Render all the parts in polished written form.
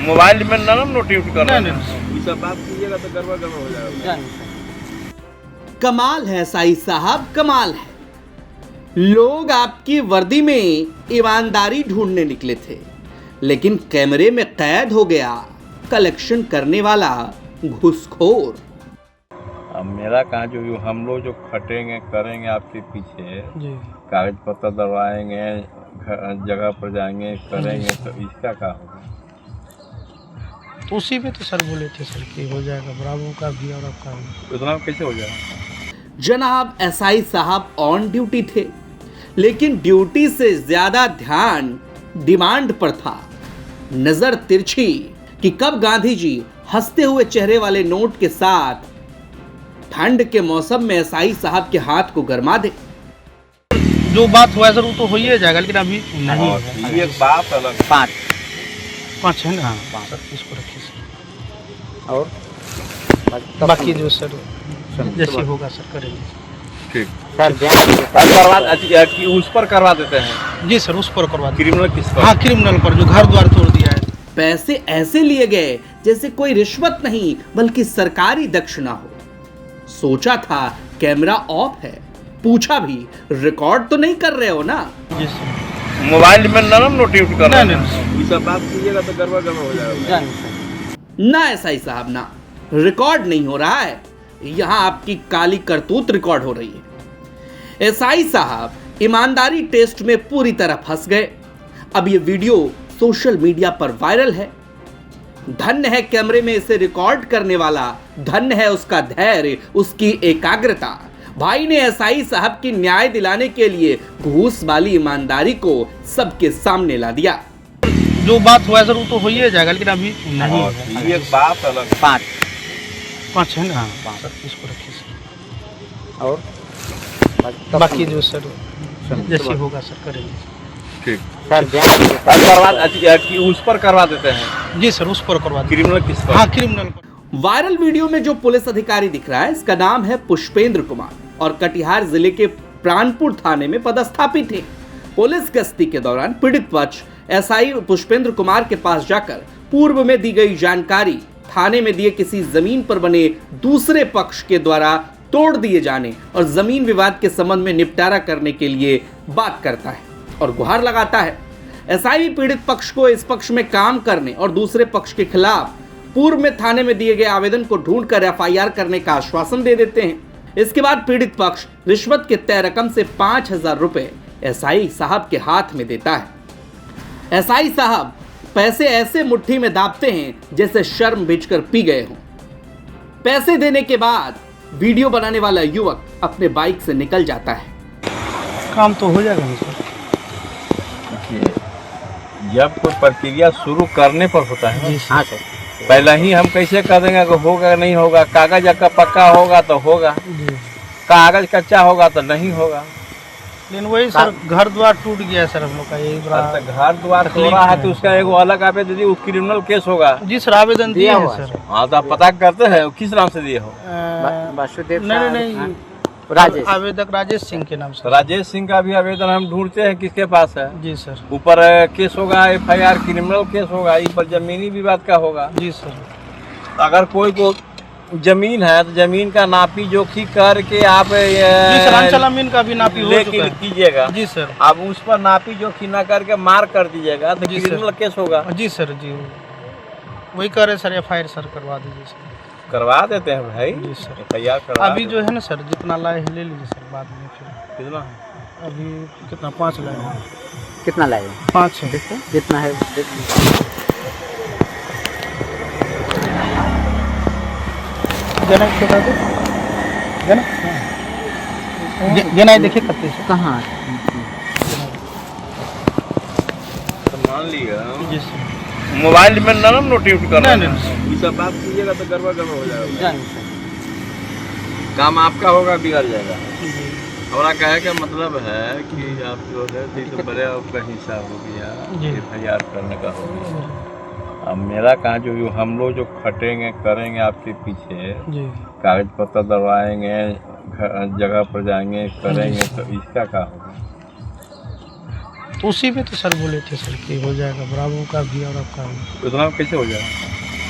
Mobile में ना notification कर नहीं, नहीं। ये सब बात कीजिएगा तो गड़बड़ हो जाएगा। कमाल है साई साहब, कमाल है। लोग आपकी वर्दी में ईमानदारी ढूंढने निकले थे, लेकिन कैमरे में कैद हो गया कलेक्शन करने वाला घूसखोर। अब मेरा कहाँ जो हम लोग जो खटेंगे करेंगे आपके पीछे जी। कागज पत्र दरवाएंगे, जगह पर जाएंगे करेंगे, तो इसका क्या होगा? तो उसी में तो सर बोले थे सर कि हो जाएगा, ब्रावो का भी और आपका भी। उतना कैसे हो जाएगा? जनाब एसआई साहब ऑन ड्यूटी थे, लेकिन ड्यूटी से ज्यादा ध्यान डिमांड पर था। नजर तिरछी कि कब गांधी जी हंसते हुए चेहरे वाले नोट के साथ ठंड के मौसम में एसआई साहब के हाथ को गरमा दे। जो बात हुआ है सर वो तो हो ही जाएगा, लेकिन अभी नहीं है। ये बात अलग। पाँच है ना? हाँ सर, इसको रखिए सर। और बाकी जो सर जैसे होगा सर करेंगे। ठीक सर कि उस पर करवा देते हैं। जी सर, उस पर करवा दें। क्रिमिनल किस पर? हाँ, क्रिमिनल पर जो घर द्वार तोड़ दिया है। पैसे ऐसे लिए गए जैसे कोई रिश्वत नहीं बल्कि सरकारी दक्षिणा हो। सोचा था कैमरा ऑफ है, पूछा भी रिकॉर्ड तो नहीं कर रहे हो ना? जी सर। मोबाइल में ना नोटिफिकेशन कर नहीं। ये सब बात कीजिएगा तो गड़बड़ हो जाएगा। ना एसआई साहब ना, रिकॉर्ड नहीं हो रहा है, यहां आपकी काली करतूत रिकॉर्ड हो रही है। एसआई साहब ईमानदारी टेस्ट में पूरी तरह फंस गए। अब ये वीडियो सोशल मीडिया पर वायरल है। धन्य है कैमरे में इसे रिकॉर्ड करने वाला, धन्य है उसका धैर्य, उसकी एकाग्रता। भाई ने एसआई साहब की न्याय दिलाने के लिए घूस वाली ईमानदारी को सबके सामने ला दिया। जो बात हुआ है सर वो तो हो ही जाएगा, लेकिन अभी नहीं है। ये बात अलग। पाँच है ना? हाँ सर, इसको रखिए सर। और बाकी जो सर जैसे होगा सर करेंगे। ठीक सर कि उस पर करवा देते हैं। जी सर, उस पर करवा दें। क्रिमिनल किस पर? हाँ, क्रिमिनल पर। वायरल वीडियो में जो पुलिस अधिकारी दिख रहा है, इसका नाम है पुष्पेंद्र कुमार और कटिहार जिले के प्राणपुर थाने में पदस्थापित है। पुलिस गश्ती के दौरान पीड़ित पक्ष एसआई पुष्पेंद्र कुमार के पास जाकर पूर्व में दी गई जानकारी थाने में दिए किसी जमीन पर बने दूसरे पक्ष के द्वारा तोड़ दिए जाने और जमीन विवाद के संबंध में निपटारा करने के लिए बात करता है और गुहार लगाता है। एसआई पीड़ित पक्ष को इस पक्ष में काम करने और दूसरे पक्ष के खिलाफ पूर्व में थाने में दिए गए आवेदन को ढूंढकर एफआईआर करने का आश्वासन दे देते हैं। इसके बाद पीड़ित पक्ष रिश्वत के तय रकम से 5,000 रुपए एसआई साहब के हाथ में देता है। एसआई साहब पैसे ऐसे मुट्ठी में दाबते हैं जैसे शर्म बेचकर पी गए हों। पैसे देने के बाद वीडियो बनाने वाला युवक अपने बाइक से निकल जाता है। काम तो हो जाएगा ना सर। जब कोई प्रक्रिया शुरू करने पर होता है जी हाँ सर। सर पहले ही हम कैसे कर देंगे कि होगा नहीं होगा। कागज का पक्का होगा तो होगा, जी, कागज कच्चा होगा तो नहीं होगा। लेकिन वही सर घर द्वार टूट गया सर हम लोग का, यही बड़ा। घर द्वार तोड़ा है तो उसका एगो अलग आवेदन दी, वो क्रिमिनल केस होगा। जी सर, आवेदन दिया है सर। हाँ तो आप पता करते हैं किस नाम से दिए हो? वासुदेव नहीं साहब, नहीं, हाँ, राजेश आवेदक राजेश सिंह के नाम से। राजेश सिंह का भी आवेदन हम ढूंढते हैं किसके पास है। जी सर। ऊपर केस होगा, एफआईआर क्रिमिनल केस होगा, इस पर जमीनी विवाद का होगा। जी सर। अगर कोई को जमीन है तो जमीन का नापी जोखी करके आप जी सर, अंचलामीन का भी नापी हो चुका है। कीजिएगा। जी सर। आप उस पर नापी जोखी ना करके मार कर दीजिएगा तो जी सर। क्रिमिनल केस होगा। जी सर, जी वही कर रहे सर, एफआईआर सर करवा दीजिए सर। करवा देते हैं भाई। जी सर। एफआईआर करवा अभी जो है ना सर, जितना लाए हैं ले लीजिए सर, बाद में फिर। कितना है? अभी कितना 5 लाए हैं? कितना लाए? 5 है। जितना है देख लीजिए। जना देखिए कत्ते से कहाँ? तो मान लिया जी सर। मोबाइल में ना नोटिफिकेशन नहीं, नहीं। ये सब बात कीजिएगा तो गड़बड़ हो जाएगा। जाएंगे सर। काम आपका होगा बिगड़ जाएगा। हमारा कहे का मतलब है कि आप जो है तो बड़े आपका हिस्सा हो गया, एफआईआर करने का हो गया। अब मेरा कहाँ जो हम लोग जो खटेंगे करेंगे आपके पीछे, जी। कागज पत्र दरवाएंगे, जगह पर जाएंगे करेंगे, तो इसका क्या होगा? तो उसी में तो सर बोले थे सर कि हो जाएगा, ब्रावो का भी और आपका भी। उतना कैसे हो जाएगा?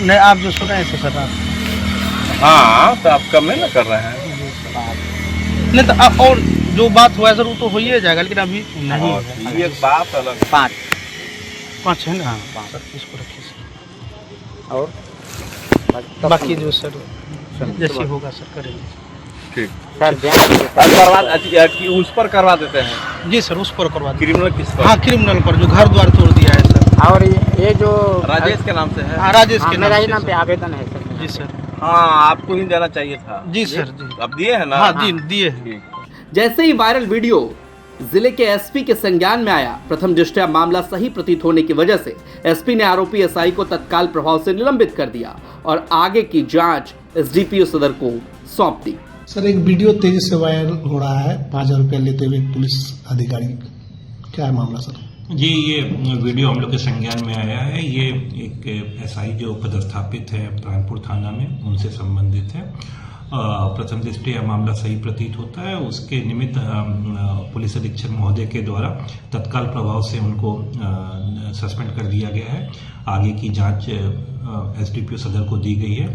नहीं, आप जो सुनाए थे सर आप। हाँ, तो आप कम में ना कर रहे हैं। नहीं तो अब और जो बात हुआ है सर वो तो हो ही जाएगा, लेकिन अभी नहीं है। ये बात अलग। 5 5 है ना? हाँ सर, इसको रखिए सर। और बाकी जो सर जैसे होगा सर करेंगे। ठीक सर ध्यान कि उस पर करवा देते हैं। जी सर, उस पर करवा दीजिए। क्रिमिनल किस पर? हाँ, क्रिमिनल पर जो घर द्वार तोड़ दिया है सर। और ये जो राजेश के नाम से है। हाँ, राजेश के मेरा ही नाम नाम से पे सर। आवेदन है सर। जी सर। हाँ, आपको ही देना चाहिए था। जी सर जी। अब दिए हैं ना? हाँ जी, दिए हैं। ठीक। जैसे ही वायरल वीडियो जिले के एसपी के संज्ञान में आया, प्रथम दृष्टया मामला सही प्रतीत होने की वजह से एसपी ने आरोपी एसआई को तत्काल प्रभाव से निलंबित कर दिया और आगे की जांच एसडीपीओ सदर को सौंप दी। सर, एक वीडियो तेजी से वायरल हो रहा है 5,000 रुपया लेते हुए एक पुलिस अधिकारी, क्या है मामला सर? जी, ये वीडियो हम लोग के संज्ञान में आया है। ये एक एसआई जो पदस्थापित है प्राणपुर थाना में, उनसे संबंधित है। प्रथम दृष्टया मामला सही प्रतीत होता है। उसके निमित्त पुलिस अधीक्षक महोदय के द्वारा तत्काल प्रभाव से उनको सस्पेंड कर दिया गया है। आगे की जांच एसडीपीओ सदर को दी गई है।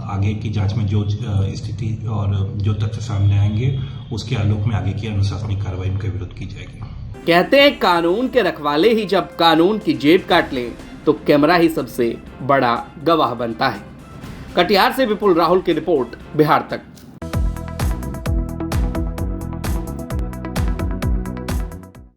आगे की जांच में जो स्थिति और जो तथ्य सामने आएंगे उसके आलोक में आगे की अनुशासनिक कार्रवाई उनके विरुद्ध की जाएगी। कहते हैं कानून के रखवाले ही जब कानून की जेब काट लें तो कैमरा ही सबसे बड़ा गवाह बनता है। कटिहार से विपुल राहुल की रिपोर्ट, बिहार तक।